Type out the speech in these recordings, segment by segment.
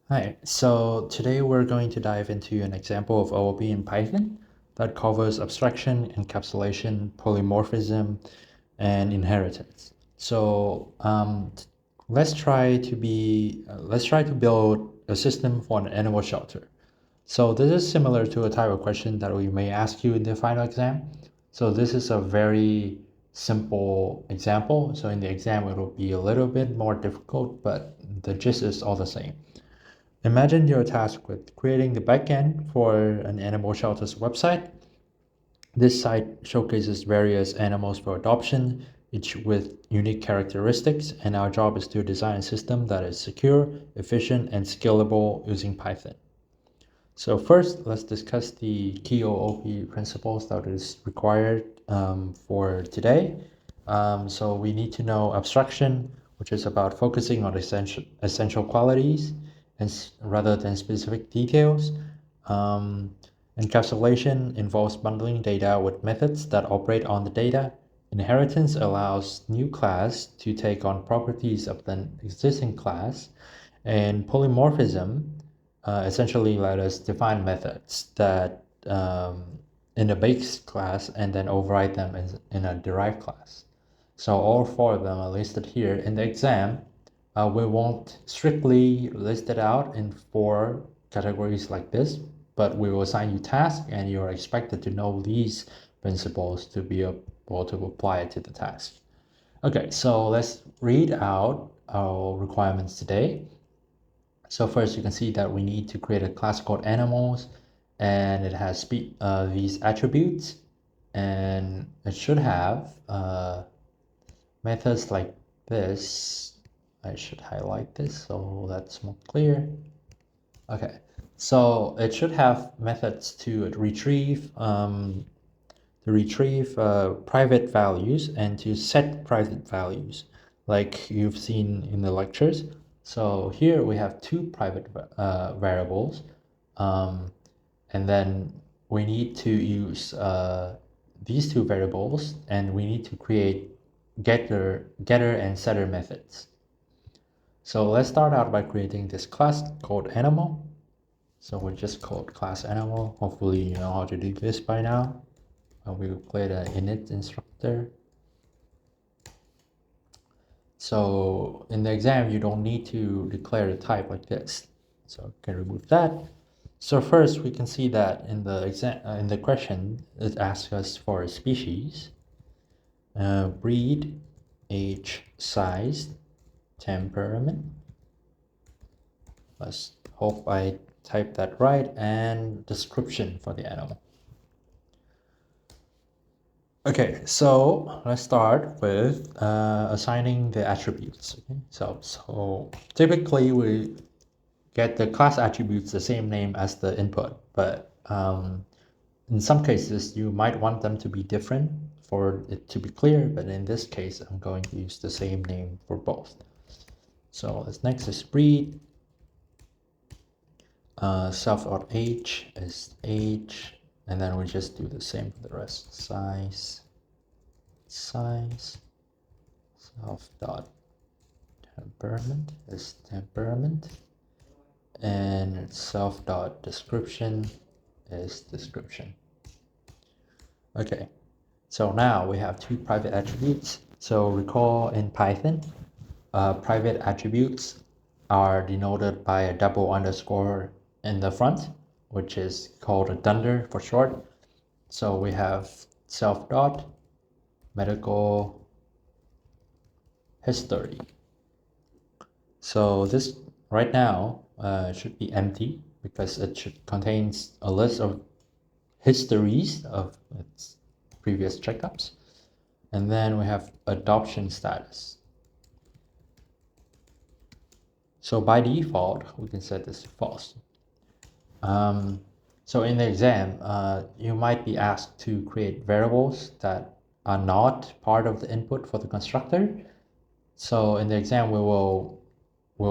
Hi, so today we're going to dive into an example of OOP in Python that covers abstraction, encapsulation, polymorphism, and inheritance. Let's try to build a system for an animal shelter. So this is similar to a type of question that we may ask you in the final exam. So this is a very simple example. So in the exam, it will be a little bit more difficult, but the gist is all the same. Imagine you're tasked with creating the backend for an animal shelter's website. This site showcases various animals for adoption, each with unique characteristics, and our job is to design a system that is secure, efficient, and scalable using Python. So first, let's discuss the key OOP principles that is required for today. So we need to know abstraction, which is about focusing on essential qualities and rather than specific details. Um, Encapsulation involves bundling data with methods that operate on the data. Inheritance allows new class to take on properties of the existing class. And polymorphism essentially let us define methods that in a base class and then override them in a derived class. So all four of them are listed here. In the exam, we won't strictly list it out in four categories like this, but we will assign you tasks and you're expected to know these principles to be able to apply it to the task. Okay, so let's read out our requirements today. So first you can see that we need to create a class called animals, and it has these attributes, and it should have methods like this. I should highlight this so that's more clear. Okay, so it should have methods to retrieve private values and to set private values like you've seen in the lectures. So here we have two private variables, um, and then we need to use these two variables, and we need to create getter and setter methods. So let's start out by creating this class called animal. So we just called class animal. Hopefully you know how to do this by now. We will create an init instructor. So in the exam, you don't need to declare the type like this. So you can remove that. So first, we can see that in the exam, in the question, it asks us for a species, breed, age, size, temperament. Let's hope I typed that right, and description for the animal. Okay, so let's start with assigning the attributes. Okay, so typically we get the class attributes the same name as the input, but in some cases you might want them to be different for it to be clear, but in this case I'm going to use the same name for both. So this next is breed, self.age is age, and then we just do the same for the rest. Size, self dot temperament is temperament, and self dot description is description. Okay, so now we have two private attributes. So recall in Python, private attributes are denoted by a double underscore in the front, which is called a dunder for short. So we have self dot medical history. So this right now should be empty because it should contains a list of histories of its previous checkups. And then we have adoption status. So by default, we can set this false. So in the exam, you might be asked to create variables that are not part of the input for the constructor. So in the exam, we will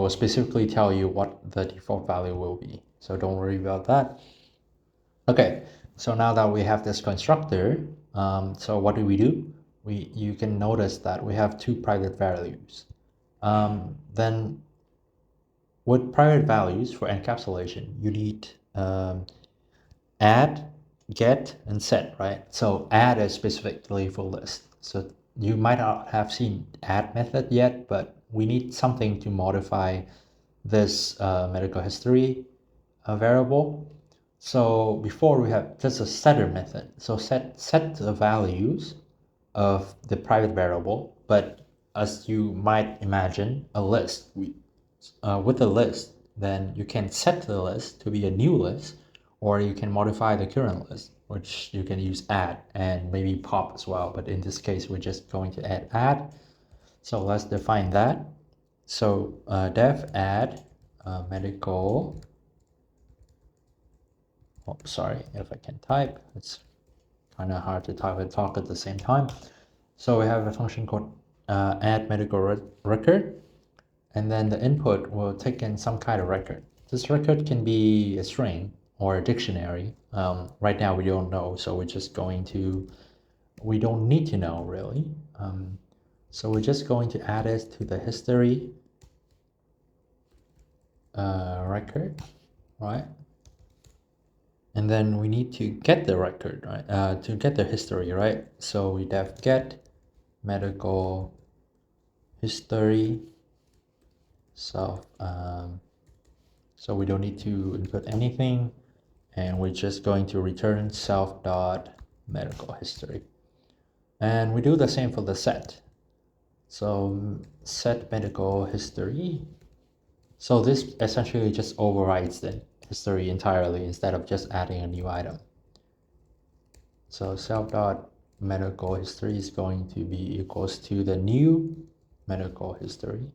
specifically tell you what the default value will be. So don't worry about that. Okay, so now that we have this constructor, so what do? You can notice that we have two private values. Then with private values for encapsulation, you need add, get, and set, right? So add is specifically for list. So you might not have seen add method yet, but we need something to modify this medical history variable. So before we have just a setter method. So set the values of the private variable, but as you might imagine, a list, with a list, then you can set the list to be a new list, or you can modify the current list, which you can use add and maybe pop as well. But in this case, we're just going to add. So let's define that. So def add medical. Oh, sorry if I can type. It's kind of hard to type and talk at the same time. So we have a function called add medical record, and then the input will take in some kind of record. This record can be a string or a dictionary. Right now we don't know, so we're just going to, we don't need to know really. So we're just going to add it to the history record, right? And then we need to get the record, right? To get the history, right? So we def get medical history self. So we don't need to input anything, and we're just going to return self dot medical history. And we do the same for the set. So set medical history. So this essentially just overrides the history entirely instead of just adding a new item. So self dot medical history is going to be equals to the new medical history,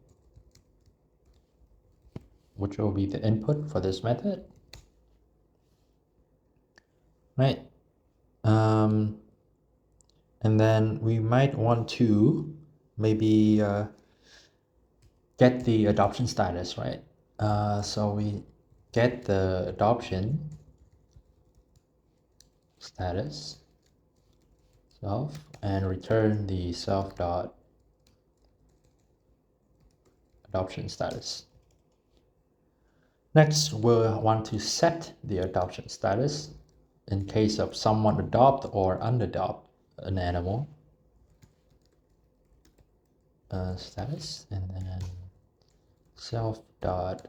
which will be the input for this method, right? And then we might want to maybe get the adoption status, right? So we get the adoption status self and return the self dot adoption status. Next, we'll want to set the adoption status in case of someone adopt or unadopt an animal. Status, and then self dot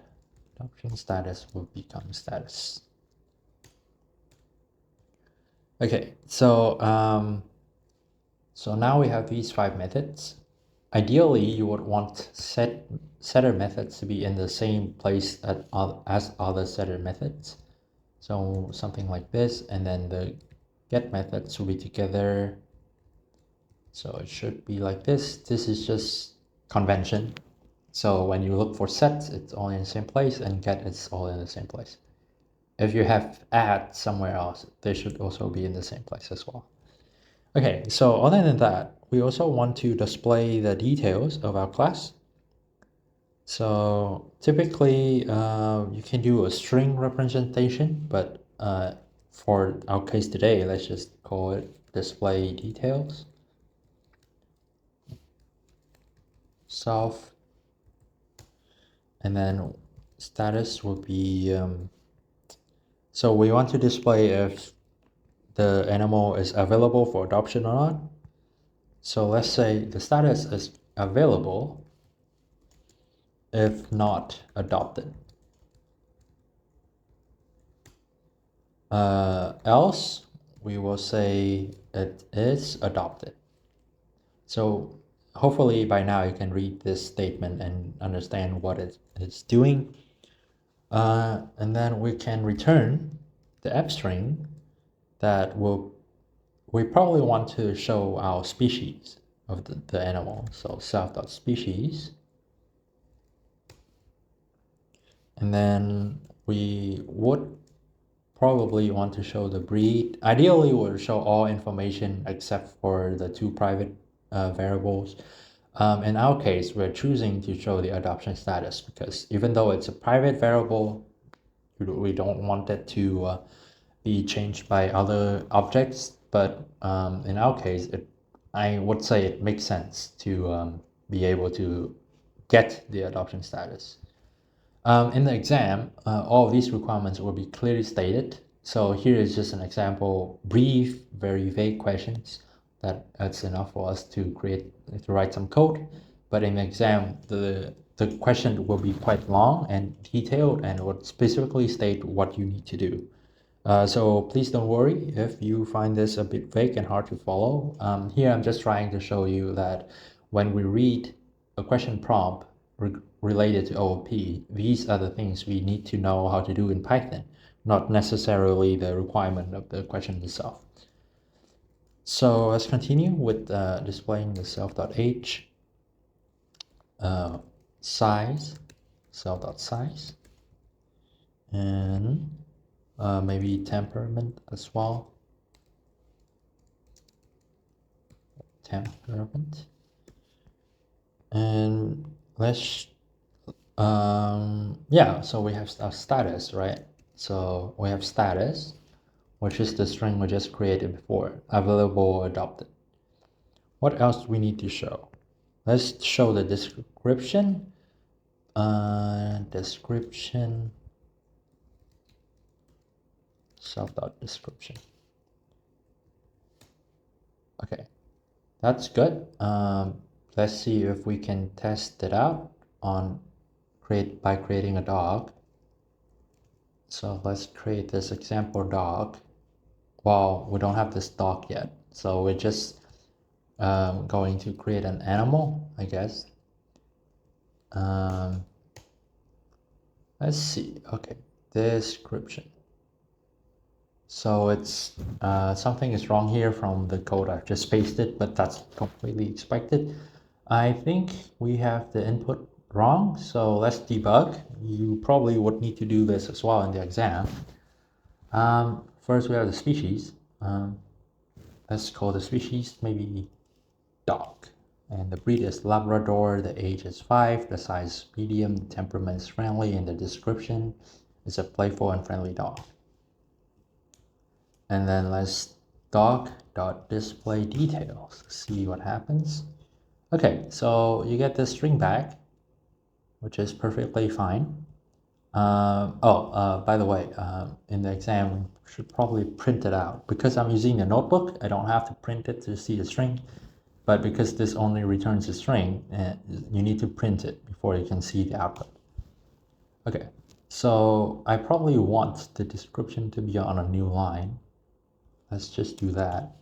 adoption status will become status. Okay, so now we have these 5 methods. Ideally, you would want setter methods to be in the same place as other setter methods. So something like this, and then the get methods will be together. So it should be like this. This is just convention. So when you look for sets, it's all in the same place, and get it's all in the same place. If you have add somewhere else, they should also be in the same place as well. Okay, so other than that, we also want to display the details of our class. So typically, you can do a string representation, but for our case today, let's just call it display details. Self, and then status will be, so we want to display if the animal is available for adoption or not. So let's say the status is available if not adopted. Else, we will say it is adopted. So hopefully by now you can read this statement and understand what it is doing. And then we can return the f string that we probably want to show our species of the animal. So self.species. And then we would probably want to show the breed. Ideally, we'll show all information except for the 2 private variables. In our case, we're choosing to show the adoption status because even though it's a private variable, we don't want it to be changed by other objects. But in our case, I would say it makes sense to be able to get the adoption status. In the exam, all of these requirements will be clearly stated. So here is just an example, brief, very vague questions that's enough for us to write some code. But in the exam, the question will be quite long and detailed and would specifically state what you need to do. So please don't worry if you find this a bit vague and hard to follow. Here I'm just trying to show you that when we read a question prompt related to OOP, these are the things we need to know how to do in Python, not necessarily the requirement of the question itself. So let's continue with displaying the self.h size, self.size, and maybe temperament as well. Temperament. And let's yeah, so we have our status, right? So we have status, which is the string we just created before, available or adopted. What else do we need to show? Let's show the description. Description, self.description. Okay, that's good. Let's see if we can test it out by creating a dog. So let's create this example dog. Well, we don't have this dog yet, so we're just going to create an animal, I guess. Let's see. Okay, description. So it's something is wrong here from the code I've just pasted, but that's completely expected. I think we have the input wrong, so let's debug. You probably would need to do this as well in the exam. First we have the species. Let's call the species maybe dog, and the breed is Labrador, the age is 5, the size is medium, the temperament is friendly, and the description is a playful and friendly dog. And then let's dog.display details, see what happens. Okay, so you get this string back, which is perfectly fine. By the way, in the exam, we should probably print it out. Because I'm using a notebook, I don't have to print it to see the string. But because this only returns a string, you need to print it before you can see the output. Okay, so I probably want the description to be on a new line. Let's just do that.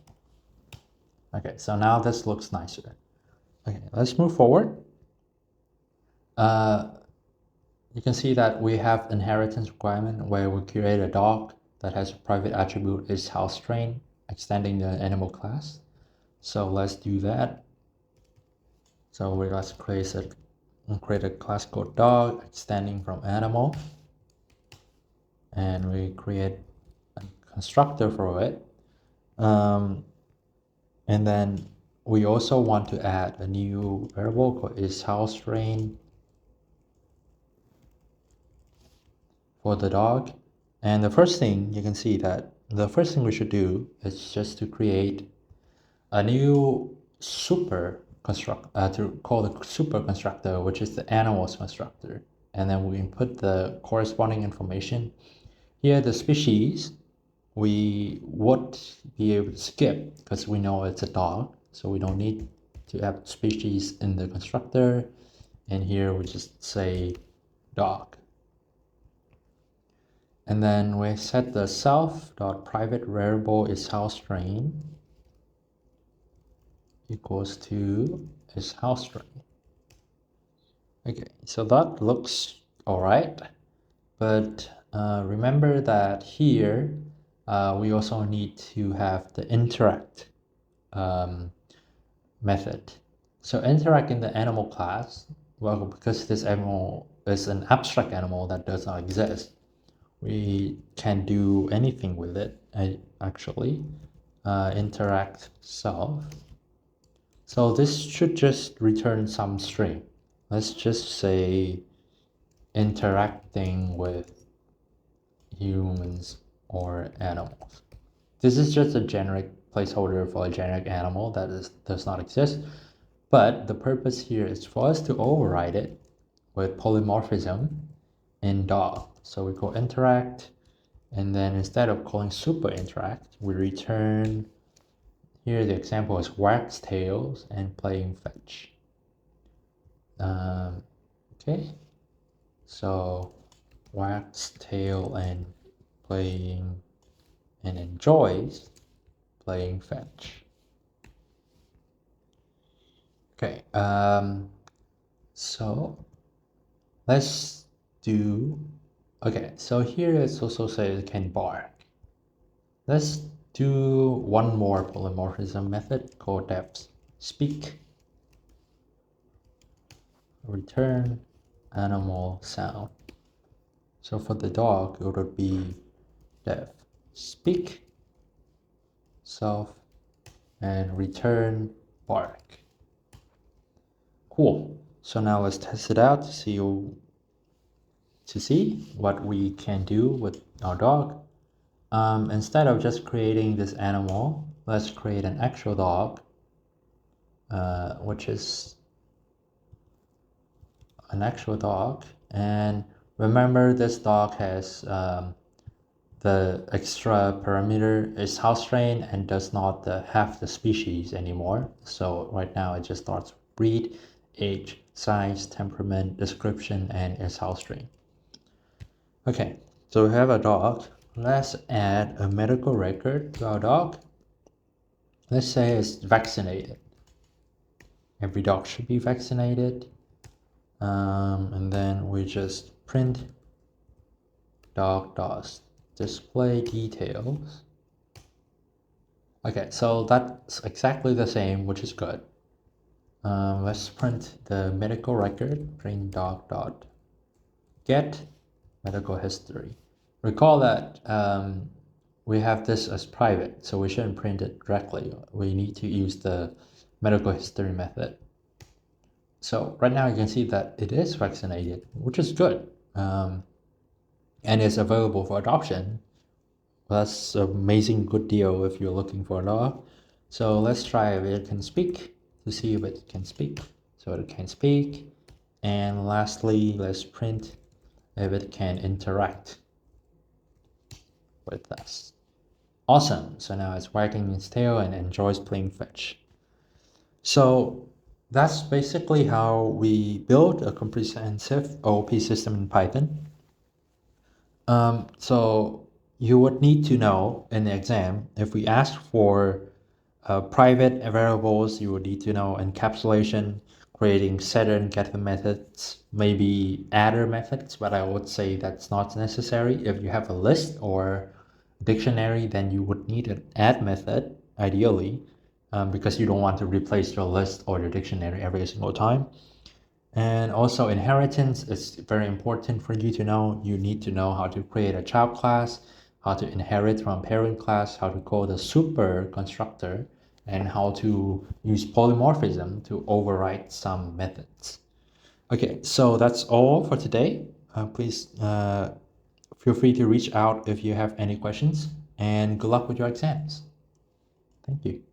Okay, so now this looks nicer. Okay, let's move forward. You can see that we have inheritance requirement where we create a dog that has a private attribute is house train, extending the animal class. So let's do that. So let's create a class called dog extending from animal, and we create a constructor for it. And then we also want to add a new variable called isHouseTrain for the dog. And the first thing you can see that the first thing we should do is just to create a new super constructor, to call the super constructor, which is the animals constructor. And then we input the corresponding information. Here, the species, we would be able to skip because we know it's a dog. So we don't need to have species in the constructor. And here we just say dog. And then we set the self.private variable isHouseTrain equals to isHouseTrain. Okay, so that looks all right. But remember that here we also need to have the interact method. So interact in the animal class, well, because this animal is an abstract animal that does not exist, we can do anything with it, actually. Interact self. So this should just return some string. Let's just say interacting with humans or animals. This is just a generic placeholder for a generic animal that does not exist. But the purpose here is for us to override it with polymorphism in dog. So we call interact, and then instead of calling super interact, we return, here the example is wax tails and playing fetch. Okay, so wax tail and playing and enjoys playing fetch. Okay, so let's do, okay, so here it's also say it can bark. Let's do one more polymorphism method called def speak, return animal sound. So for the dog, it would be def speak self and return bark. Cool. So now let's test it out to see what we can do with our dog. Instead of just creating this animal, let's create an actual dog, which is an actual dog. And remember, this dog has the extra parameter is house trained and does not have the species anymore. So right now it just starts breed, age, size, temperament, description, and is house trained. Okay, so we have a dog. Let's add a medical record to our dog. Let's say it's vaccinated. Every dog should be vaccinated. And then we just print dog does display details. Okay, so that's exactly the same, which is good. Let's print the medical record, print dog dot get medical history. Recall that we have this as private, so we shouldn't print it directly. We need to use the medical history method. So right now you can see that it is vaccinated, which is good. And it's available for adoption. That's an amazing good deal if you're looking for a dog. So let's try if it can speak to see if it can speak. So it can speak. And lastly, let's print if it can interact with us. Awesome. So now it's wagging its tail and enjoys playing fetch. So that's basically how we build a comprehensive OOP system in Python. So you would need to know in the exam, if we ask for private variables, you would need to know encapsulation, creating setter and getter methods, maybe adder methods, but I would say that's not necessary. If you have a list or dictionary, then you would need an add method, ideally, because you don't want to replace your list or your dictionary every single time. And also inheritance is very important for you to know. You need to know how to create a child class, how to inherit from parent class, how to call the super constructor, and how to use polymorphism to override some methods. Okay, so that's all for today. Please feel free to reach out if you have any questions, and good luck with your exams. Thank you.